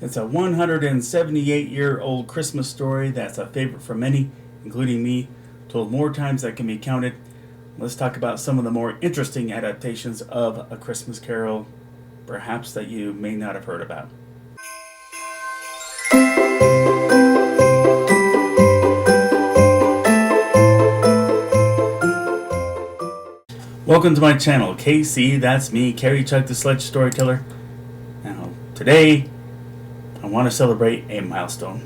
It's a 178-year-old Christmas story that's a favorite for many, including me, told more times than can be counted. Let's talk about some of the more interesting adaptations of A Christmas Carol, perhaps that you may not have heard about. Welcome to my channel, KC, that's me, Carrie Chuck the Sledge Storyteller. Now, today, I want to celebrate a milestone.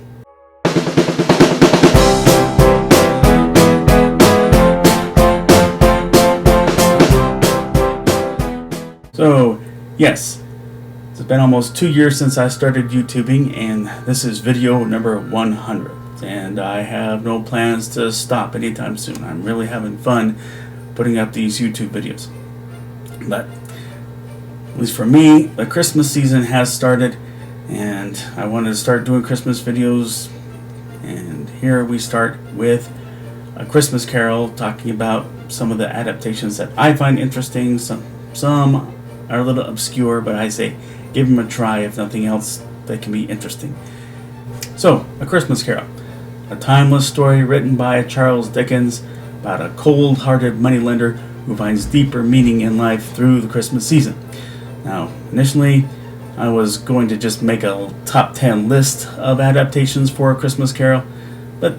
So, yes, it's been almost 2 years since I started YouTubing, and this is video number 100. And I have no plans to stop anytime soon. I'm really having fun putting up these YouTube videos. But, at least for me, the Christmas season has started, and I wanted to start doing Christmas videos. And here we start with A Christmas Carol, talking about some of the adaptations that I find interesting. Some are a little obscure, but I say give them a try. If nothing else, they can be interesting. So, A Christmas Carol, a timeless story written by Charles Dickens about a cold-hearted moneylender who finds deeper meaning in life through the Christmas season. Now, initially, I was going to just make a top 10 list of adaptations for A Christmas Carol, but,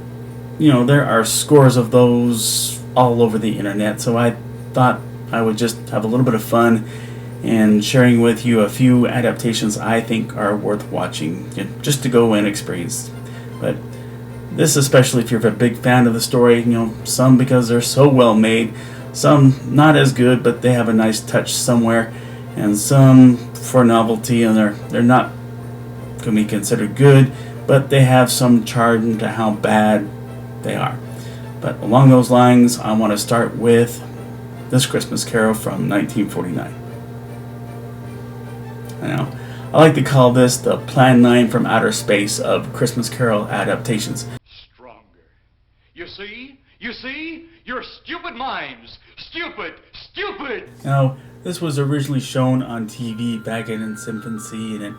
there are scores of those all over the internet, so I thought I would just have a little bit of fun and sharing with you a few adaptations I think are worth watching, just to go and experience. But this, especially if you're a big fan of the story, some because they're so well made, some not as good, but they have a nice touch somewhere, and some for novelty, and they're not going to be considered good, but they have some charm to how bad they are. But along those lines, I want to start with This Christmas Carol from 1949. Now, I like to call this the Plan 9 from outer space of Christmas Carol adaptations. Stronger. You see? Your stupid minds. Stupid. Now, this was originally shown on TV back in its infancy, and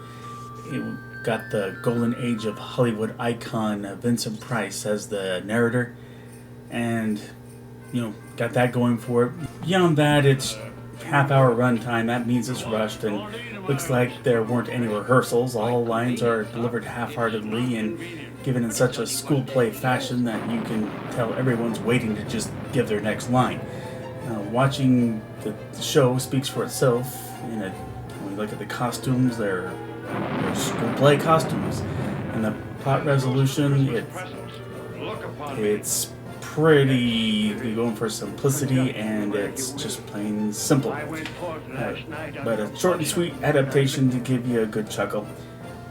it got the golden age of Hollywood icon Vincent Price as the narrator, and, got that going for it. Beyond that, it's half-hour runtime. That means it's rushed, and looks like there weren't any rehearsals. All lines are delivered half-heartedly and given in such a school play fashion that you can tell everyone's waiting to just give their next line. Watching the show speaks for itself. When we look at the costumes, they're school play costumes, and the plot resolution, it's pretty going for simplicity, and it's just plain simple. But a short and sweet adaptation to give you a good chuckle.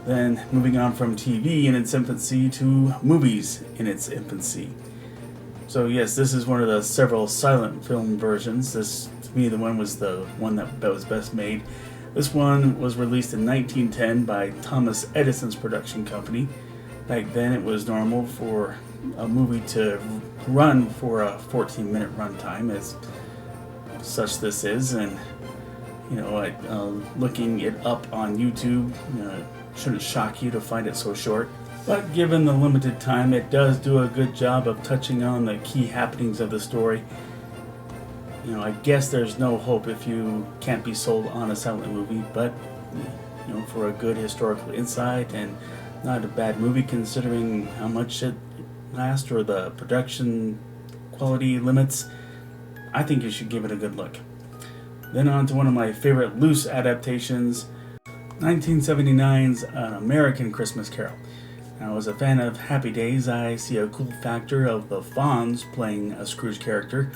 Then moving on from TV in its infancy to movies in its infancy. So yes, this is one of the several silent film versions. This, to me, the one was the one that was best made. This one was released in 1910 by Thomas Edison's production company. Back then it was normal for a movie to run for a 14-minute runtime, as such this is, and looking it up on YouTube, shouldn't shock you to find it so short. But given the limited time, it does do a good job of touching on the key happenings of the story. I guess there's no hope if you can't be sold on a silent movie, but for a good historical insight and not a bad movie considering how much it lasts or the production quality limits, I think you should give it a good look. Then on to one of my favorite loose adaptations, 1979's An American Christmas Carol. Now, as a fan of Happy Days, I see a cool factor of the Fonz playing a Scrooge character,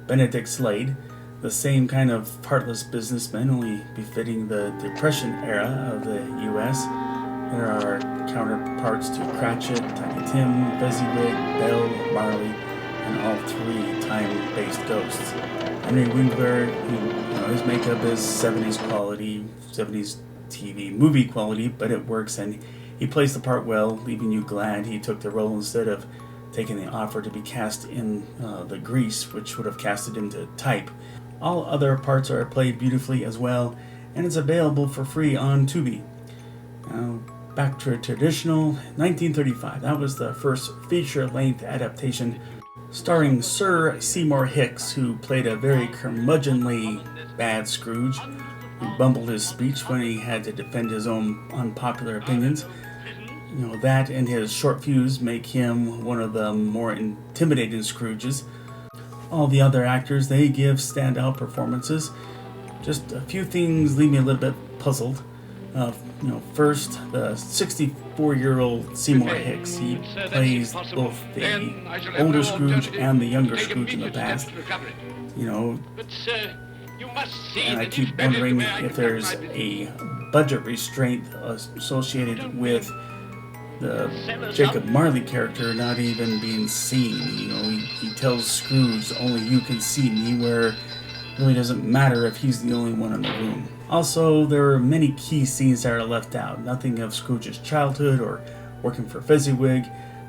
Benedict Slade, the same kind of heartless businessman, only befitting the Depression era of the U.S. There are counterparts to Cratchit, Tiny Tim, Fezziwig, Belle, Marley, and all three time-based ghosts. Henry Winkler, his makeup is 70s quality, 70s TV movie quality, but it works, and he plays the part well, leaving you glad he took the role instead of taking the offer to be cast in the Grease, which would have casted him to type. All other parts are played beautifully as well, and it's available for free on Tubi. Now, back to a traditional 1935. That was the first feature-length adaptation starring Sir Seymour Hicks, who played a very curmudgeonly bad Scrooge, who bumbled his speech when he had to defend his own unpopular opinions. That and his short fuse make him one of the more intimidating Scrooges. All the other actors, they give standout performances. Just a few things leave me a little bit puzzled. First, the 64-year-old Seymour Hicks. He plays both the older Scrooge and the younger Scrooge in the past. And I keep wondering if there's a budget restraint associated with the Jacob Marley character not even being seen. He tells Scrooge, "Only you can see me," where it really doesn't matter if he's the only one in the room. Also, there are many key scenes that are left out. Nothing of Scrooge's childhood or working for Fezziwig,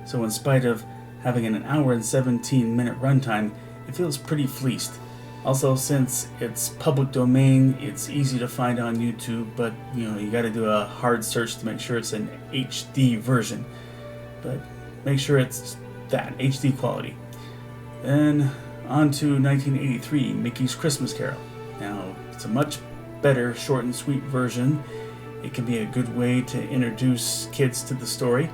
so in spite of having an hour and 17-minute runtime, it feels pretty fleeced. Also, since it's public domain, it's easy to find on YouTube, but you gotta do a hard search to make sure it's an HD version. But make sure it's that, HD quality. Then, on to 1983, Mickey's Christmas Carol. Now, it's a much better, short and sweet version. It can be a good way to introduce kids to the story,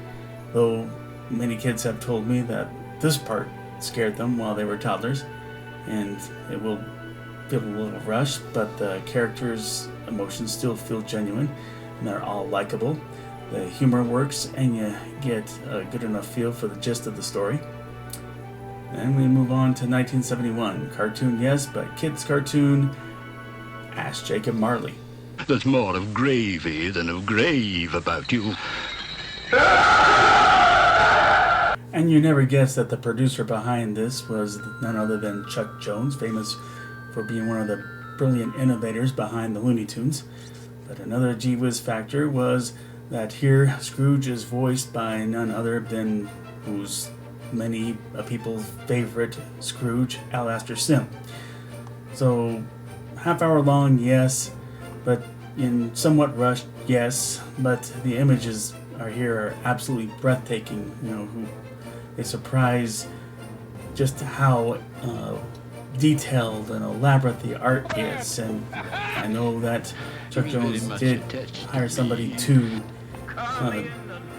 though many kids have told me that this part scared them while they were toddlers, and it will feel a little rushed, but the characters' emotions still feel genuine, and they're all likable. The humor works, and you get a good enough feel for the gist of the story. Then we move on to 1971. Cartoon, yes, but kids' cartoon. Ask Jacob Marley. There's more of gravy than of grave about you. And you never guess that the producer behind this was none other than Chuck Jones, famous for being one of the brilliant innovators behind the Looney Tunes. But another gee whiz factor was that here Scrooge is voiced by none other than who's many people's favorite Scrooge, Alastair Sim. So, half hour long, yes, but in somewhat rushed, yes, but the images are absolutely breathtaking. They surprise just how detailed and elaborate the art is, and I know that Chuck Jones did hire somebody to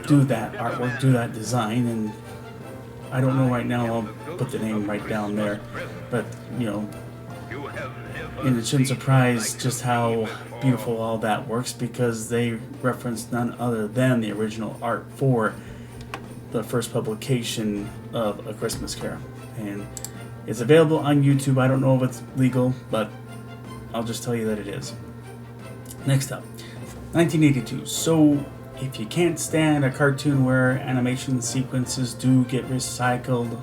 do that artwork, do that design, and I don't know right now, I'll put the name right down there, but and it shouldn't surprise just how beautiful all that works, because they reference none other than the original art for the first publication of A Christmas Carol. And it's available on YouTube. I don't know if it's legal, but I'll just tell you that it is. Next up, 1982. So, if you can't stand a cartoon where animation sequences do get recycled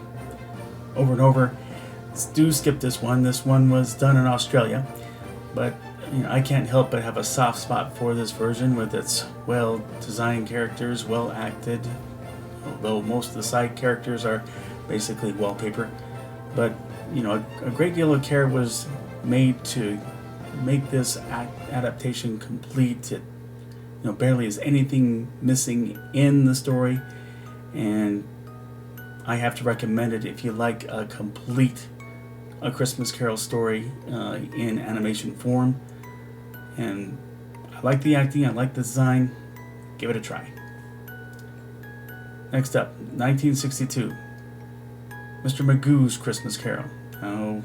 over and over, do skip this one. This one was done in Australia, but I can't help but have a soft spot for this version with its well-designed characters, well-acted, although most of the side characters are basically wallpaper. But, a great deal of care was made to make this adaptation complete. It, barely is anything missing in the story, and I have to recommend it if you like a complete A Christmas Carol story in animation form. And I like the acting, I like the design. Give it a try. Next up, 1962. Mr. Magoo's Christmas Carol. Now,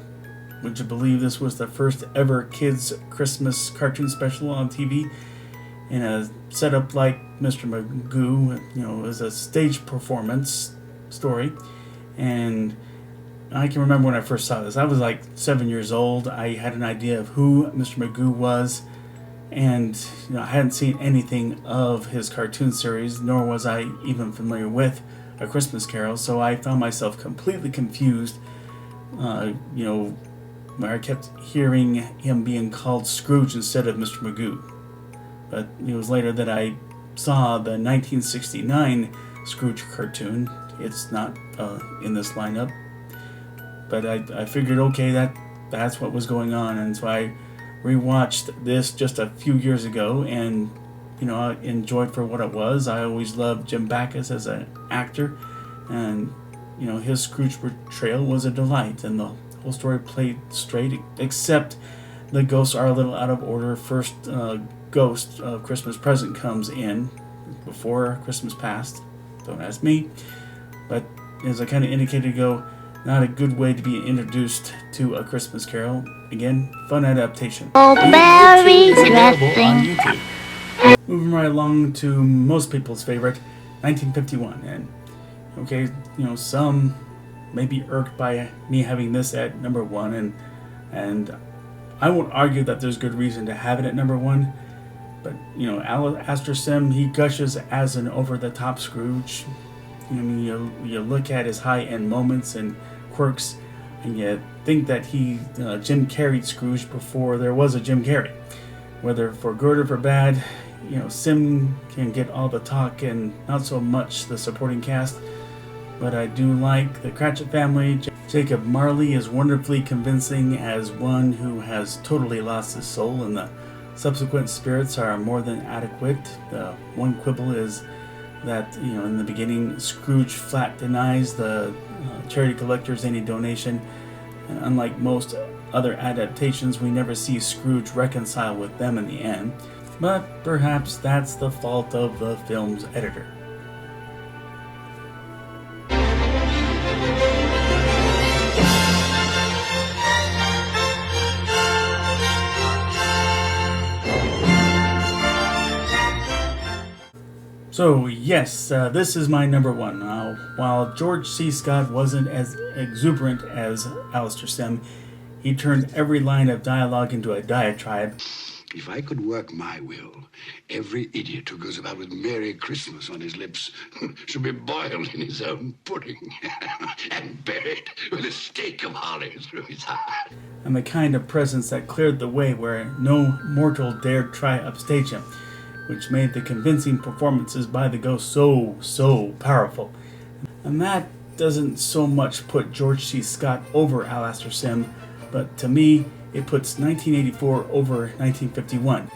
would you believe this was the first ever kids' Christmas cartoon special on TV? In a setup like Mr. Magoo, it was a stage performance story. And I can remember when I first saw this. I was like 7 years old. I had an idea of who Mr. Magoo was. And I hadn't seen anything of his cartoon series, nor was I even familiar with A Christmas Carol, so I found myself completely confused, where I kept hearing him being called Scrooge instead of Mr. Magoo. But it was later that I saw the 1969 Scrooge cartoon. It's not in this lineup, but I figured, okay, that's what was going on, and so I rewatched this just a few years ago, and I enjoyed for what it was. I always loved Jim Backus as an actor, and his Scrooge portrayal was a delight, and the whole story played straight, except the ghosts are a little out of order. First ghost of Christmas Present comes in before Christmas past. Don't ask me, but as I kind of indicated ago, not a good way to be introduced to A Christmas Carol. Again, fun adaptation. Oh, very Available on dressing. YouTube. Moving right along to most people's favorite, 1951. And okay, some may be irked by me having this at number one, and I won't argue that there's good reason to have it at number one. But Alastair Sim, he gushes as an over-the-top Scrooge. You look at his high-end moments and quirks, and you think that he Jim Carrey'd Scrooge before there was a Jim Carrey. Whether for good or for bad, Sim can get all the talk and not so much the supporting cast. But I do like the Cratchit family. Jacob Marley is wonderfully convincing as one who has totally lost his soul, and the subsequent spirits are more than adequate. The one quibble is that in the beginning Scrooge flat denies the charity collectors any donation, and unlike most other adaptations, we never see Scrooge reconcile with them in the end. But perhaps that's the fault of the film's editor. So yes, this is my number one. While George C. Scott wasn't as exuberant as Alastair Sim, he turned every line of dialogue into a diatribe. If I could work my will, every idiot who goes about with Merry Christmas on his lips should be boiled in his own pudding and buried with a stake of holly through his heart. And the kind of presence that cleared the way where no mortal dared try upstage him, which made the convincing performances by the ghost so powerful. And that doesn't so much put George C. Scott over Alastair Sim, but to me, it puts 1984 over 1951.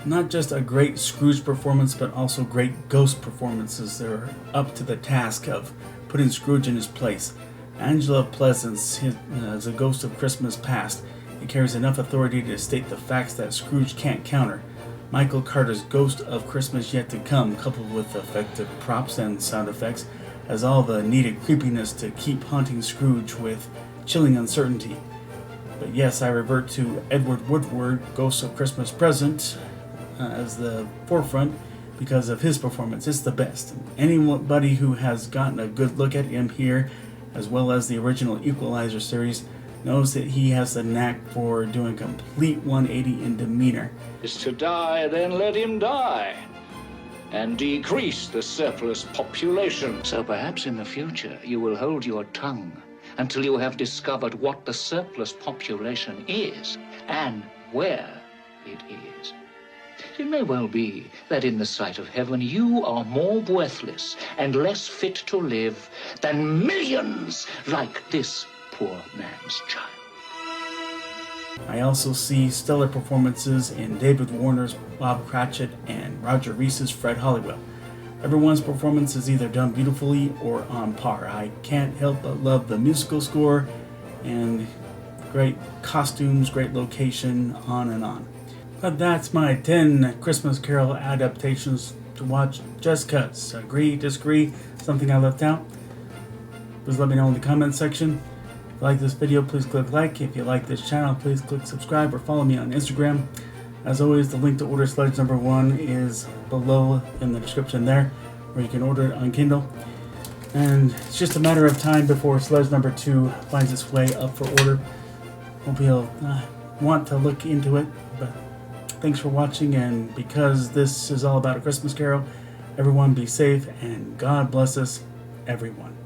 Not just a great Scrooge performance, but also great ghost performances that are up to the task of putting Scrooge in his place. Angela Pleasance as a ghost of Christmas past. It carries enough authority to state the facts that Scrooge can't counter. Michael Carter's Ghost of Christmas Yet to Come, coupled with effective props and sound effects, has all the needed creepiness to keep haunting Scrooge with chilling uncertainty. But yes, I revert to Edward Woodward, Ghost of Christmas Present, as the forefront because of his performance. It's the best. Anybody who has gotten a good look at him here, as well as the original Equalizer series, knows that he has the knack for doing a complete 180 in demeanor. Is to die, then let him die, and decrease the surplus population. So perhaps in the future you will hold your tongue until you have discovered what the surplus population is and where it is. It may well be that in the sight of heaven you are more worthless and less fit to live than millions like this poor man's child. I also see stellar performances in David Warner's Bob Cratchit and Roger Reese's Fred Halliwell. Everyone's performance is either done beautifully or on par. I can't help but love the musical score and great costumes, great location, on and on. But that's my 10 Christmas Carol adaptations to watch just cuts. Agree, disagree, something I left out? Please let me know in the comment section. If you like this video, please click like. If you like this channel, please click subscribe or follow me on Instagram. As always, the link to order Sledge #1 is below in the description there, where you can order it on Kindle. And it's just a matter of time before Sledge #2 finds its way up for order. Hope you'll want to look into it. But thanks for watching, and because this is all about A Christmas Carol, everyone be safe and God bless us, everyone.